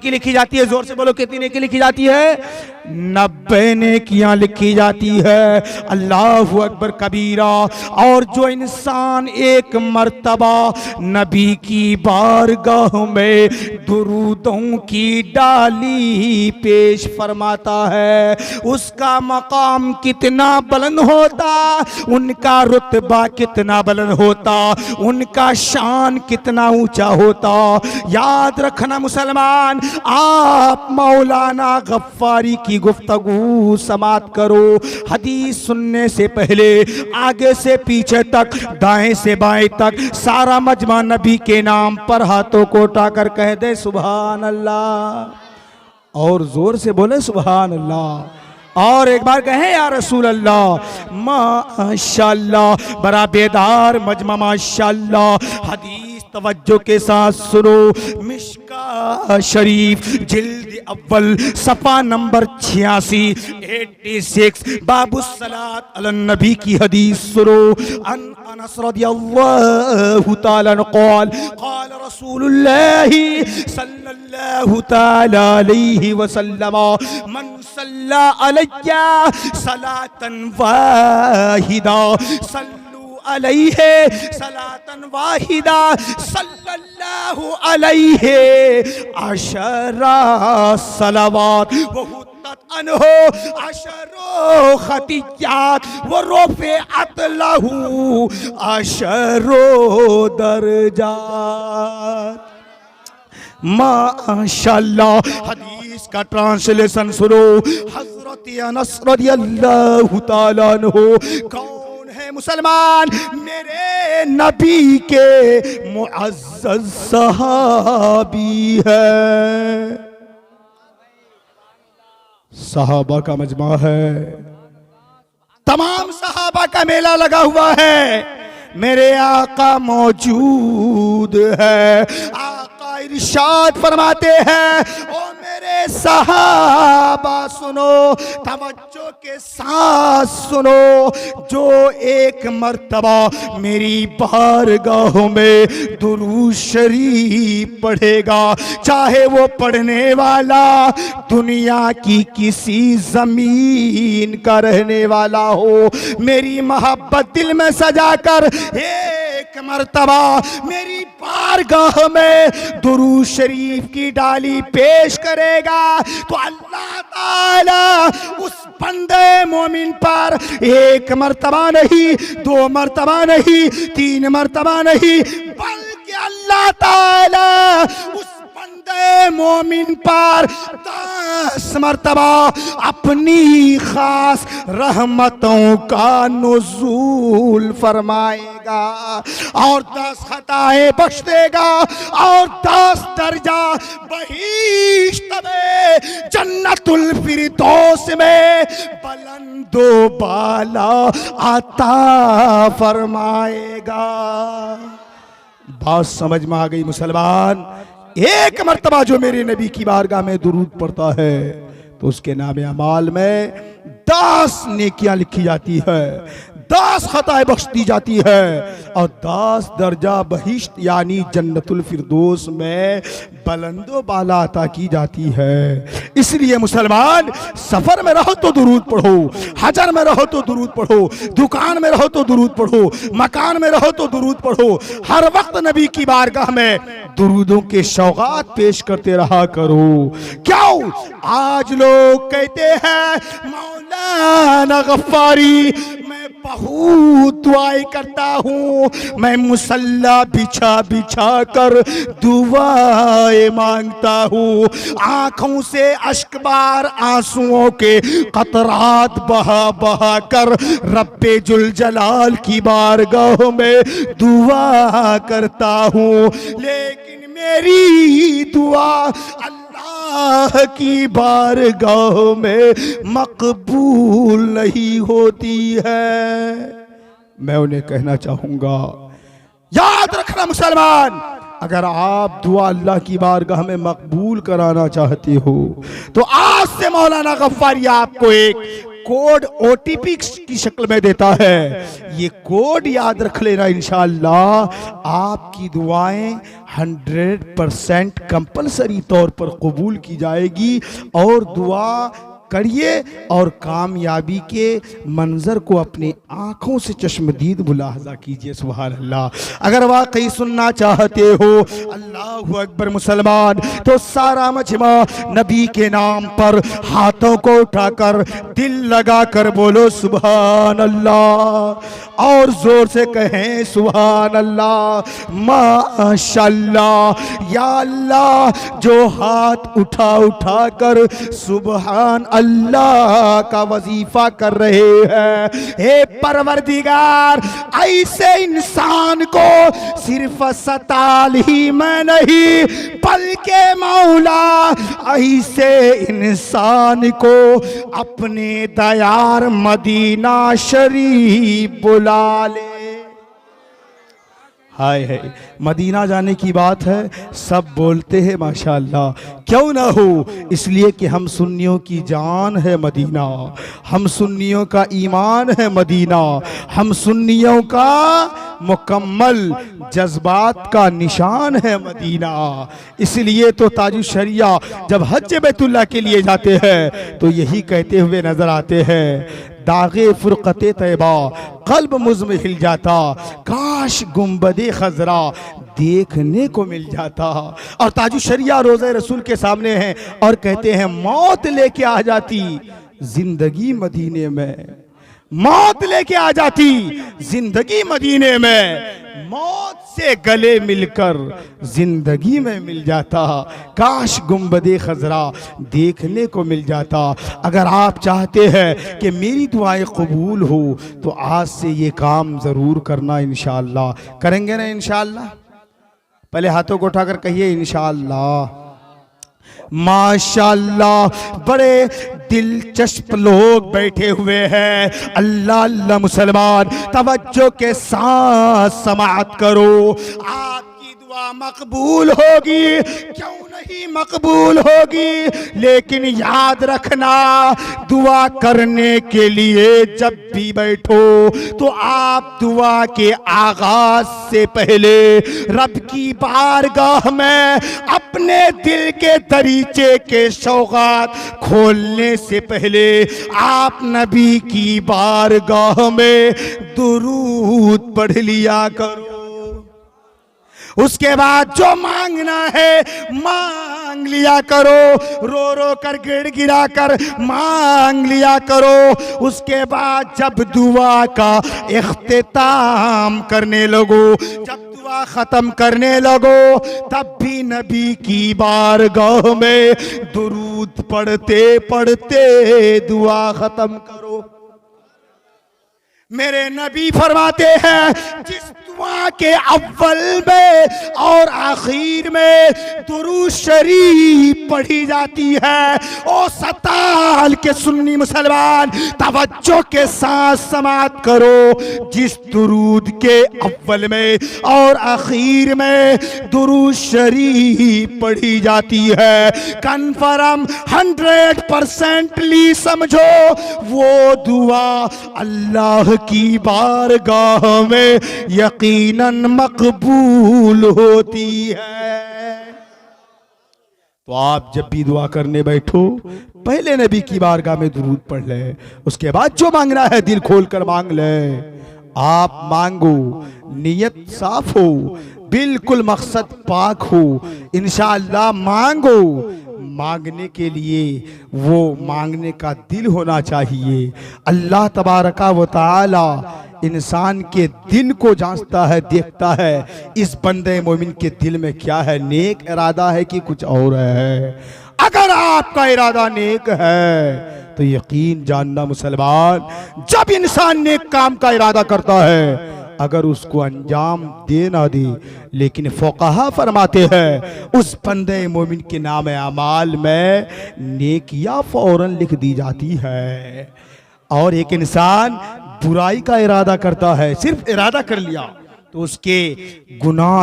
नेकी लिखी जाती है? जोर से बोलो, कितनी नेकी लिखी जाती है? 90 नेकियां लिखी जाती है। अल्लाहु अकबर कबीरा। और जो इंसान एक मर्तबा नबी की बारगाह में दुरूदों की डाली पेश फरमाता है, उसका मकाम कितना बुलंद होता, उनका रुतबा कितना बुलंद होता, उनका शान कितना ऊंचा होता। याद रखना मुसलमान, आप मौलाना गफ्फारी की गुफ्तगू समात करो। हदीस सुनने से पहले आगे से पीछे तक, दाएं से बाएं तक सारा मजमा नबी के नाम पर हाथों को उठाकर कह दे सुभान अल्लाह, और जोर से बोले सुभान अल्लाह, और एक बार कहें या रसूल अल्लाह। माशाअल्लाह, बड़ा बेदार मजमा माशाअल्लाह। हदीस तवज्जो के साथ सुनो। मिशका शरीफ जिल्द अव्वल सफ़ा नंबर 86 बाबु सलात अलन नबी की हदीस सुनो। अनस रदियल्लाहु ताला अन्हु क़ाल क़ाल रसूलुल्लाहि सल्लल्लाहु ताला अलैहि वसल्लम मन सल्ला अलैया सलातन वाहिदा सल्लू अलैहि सलातन वाहिदा सल्लल्लाहु अलैहि अशरा सलावात वहुत्तत अन्हु अशरो खतियात व रुफ़िअत लहू अशरो दरजात। माशाअल्लाह। हदीस का ट्रांसलेशन सुनो। हज़रत अनस रज़ियल्लाहु ताला अन्हु कौन है मुसलमान? मेरे नबी के मुअज़्ज़ज़ सहाबी है। सहाबा का मजमा है, तमाम सहाबा का मेला लगा हुआ है। मेरे आका मौजूद है। आका इरशाद फरमाते हैं, ओ मेरे सहाबा सुनो, तवज्जो के साथ सुनो, जो एक मर्तबा मेरी बारगाह में दुरूद शरीफ पढ़ेगा, चाहे वो पढ़ने वाला दुनिया की किसी जमीन का रहने वाला हो, मेरी मोहब्बत दिल में सजाकर एक मर्तबा मेरी बारगाह में दुरूद शरीफ की डाली पेश करेगा, तो अल्लाह ताला उस बंदे मोमिन पर एक मर्तबा नहीं, 2 मर्तबा नहीं, 3 मर्तबा नहीं, बल्कि अल्लाह ताला उस बंदे मोमिन पर 10 मर्तबा अपनी खास रहमतों का नुज़ूल फरमाएगा और 10 खताएं बख्श देगा और 10 दर्जा बहिश्त में जन्नतुल फिरदौस में बुलंदो बाला आता फरमाएगा। बात समझ में आ गई मुसलमान? एक मर्तबा जो मेरे नबी की बारगाह में दुरूद पढ़ता है तो उसके नाम अमाल में 10 नेकियां लिखी जाती है, 10 खताएं बख्श दी जाती है और 10 दर्जा बहिश्त यानी जन्नतुल फिरदौस में बुलंदो बाला अता की जाती है। इसलिए मुसलमान, सफर में रहो तो दुरूद पढ़ो, हजर में रहो तो दुरूद पढ़ो, दुकान में रहो तो दुरूद पढ़ो, मकान में रहो तो दुरूद पढ़ो, हर वक्त नबी की बारगाह में दुरूदों के सौगात पेश करते रहा करो। क्यों? आज लोग कहते हैं मौलाना गफ्फारी मैं बहुत दुआएं करता हूँ, मैं मुसल्ला बिछा बिछा कर दुआएं मांगता हूँ, आंखों से अश्कबार आंसुओं के कतरात बहा बहा कर रब्बे जुल जलाल की बारगाह में दुआ करता हूँ, लेकिन मेरी दुआ अल्लाह की बारगाह में मकबूल नहीं होती है। मैं उन्हें कहना चाहूंगा, याद रखना मुसलमान, अगर आप दुआ अल्लाह की बारगाह में मकबूल कराना चाहते हो तो आज से मौलाना गफ्फारी आपको एक कोड ओटीपी की शक्ल में देता है। ये कोड याद रख लेना, इंशाअल्लाह आपकी दुआएं 100% कंपलसरी तौर पर कबूल की जाएगी। और दुआ करिए और कामयाबी के मंजर को अपनी आंखों से चश्मदीद मुलाहजा कीजिए। सुभान अल्लाह। अगर वाकई सुनना चाहते हो अल्लाहु अकबर मुसलमान, तो सारा मजमा नबी के नाम पर हाथों को उठाकर दिल लगाकर बोलो सुभान अल्लाह, और जोर से कहें सुभान अल्लाह, माशाअल्लाह। या अल्लाह, जो हाथ उठा उठा कर सुभान अल्लाह का वजीफा कर रहे हैं, हे परवरदिगार, ऐसे इंसान को सिर्फ सताल ही मैं नहीं बल्कि मौला ऐसे इंसान को अपने दयार मदीना शरीफ बुला ले। हाय है, मदीना जाने की बात है, सब बोलते हैं माशाअल्लाह, क्यों ना हो, इसलिए कि हम सुन्नियों की जान है मदीना, हम सुन्नियों का ईमान है मदीना, हम सुन्नियों का मुकम्मल जज्बात का निशान है मदीना। इसलिए तो ताजुश शरिया जब हज बैतुल्लाह के लिए जाते हैं तो यही कहते हुए नजर आते हैं, दागे फुरकते तैबा कल्ब मुझ में हिल जाता, काश गुंबदे खजरा देखने को मिल जाता। और ताजुश शरिया रोज़े रसूल के सामने हैं और कहते हैं, मौत लेके आ जाती जिंदगी मदीने में, मौत लेके आ जाती जिंदगी मदीने में, मौत से गले मिलकर जिंदगी में मिल जाता, काश गुंबदे खजरा देखने को मिल जाता। अगर आप चाहते हैं कि मेरी दुआएं कबूल हो तो आज से ये काम जरूर करना, इंशाअल्लाह। करेंगे ना इंशाअल्लाह? पहले हाथों को उठाकर कहिए इंशाअल्लाह। माशाअल्लाह, बड़े दिलचस्प लोग बैठे हुए हैं। अल्लाह अल्लाह मुसलमान, तवज्जो के साथ समाअत करो, आपकी दुआ मकबूल होगी, क्यों नहीं मकबूल होगी। लेकिन याद रखना, दुआ करने के लिए जब भी बैठो तो आप दुआ के आगाज से पहले रब की बारगाह में अपने दिल के दरीचे के सौगात खोलने से पहले आप नबी की बारगाह में दुरूद पढ़ लिया करो। उसके बाद जो मांगना है मांग लिया करो, रो रो कर गिड़गिड़ा कर मांग लिया करो। उसके बाद जब दुआ का इख्तिताम करने लगो, जब दुआ खत्म करने लगो, तब भी नबी की बारगाह में दुरूद पढ़ते पढ़ते दुआ खत्म करो। मेरे नबी फरमाते हैं, जिस दुआ के अव्वल में और आखिर में दुरूद शरीफ पढ़ी जाती है, ओ सताल के सुन्नी मुसलमान तवज्जो के साथ समाअत करो। जिस दुरूद के अव्वल में और आखिर में दुरूद शरीफ पढ़ी जाती है, कन्फर्म 100% समझो वो दुआ अल्लाह की बारगाह में यकीनन मकबूल होती है। तो आप जब भी दुआ करने बैठो पहले नबी की बारगाह में दुरूद पढ़ ले, उसके बाद जो मांगना है दिल खोल कर मांग ले। आप मांगो, नियत साफ हो, बिल्कुल मकसद पाक हो, इंशाअल्लाह मांगो। मांगने के लिए वो मांगने का दिल होना चाहिए। अल्लाह तबारका व तआला इंसान के दिल को जांचता है, देखता है इस बंदे मोमिन के दिल में क्या है, नेक इरादा है कि कुछ और है। अगर आपका इरादा नेक है तो यकीन जानना मुसलमान, जब इंसान नेक काम का इरादा करता है अगर उसको अंजाम दे ना दे, लेकिन फुक़हा फरमाते हैं उस बंदे मोमिन के नाम अमाल में नेकियां फौरन लिख दी जाती है। और एक इंसान बुराई का इरादा करता है, सिर्फ इरादा कर लिया तो उसके गुनाह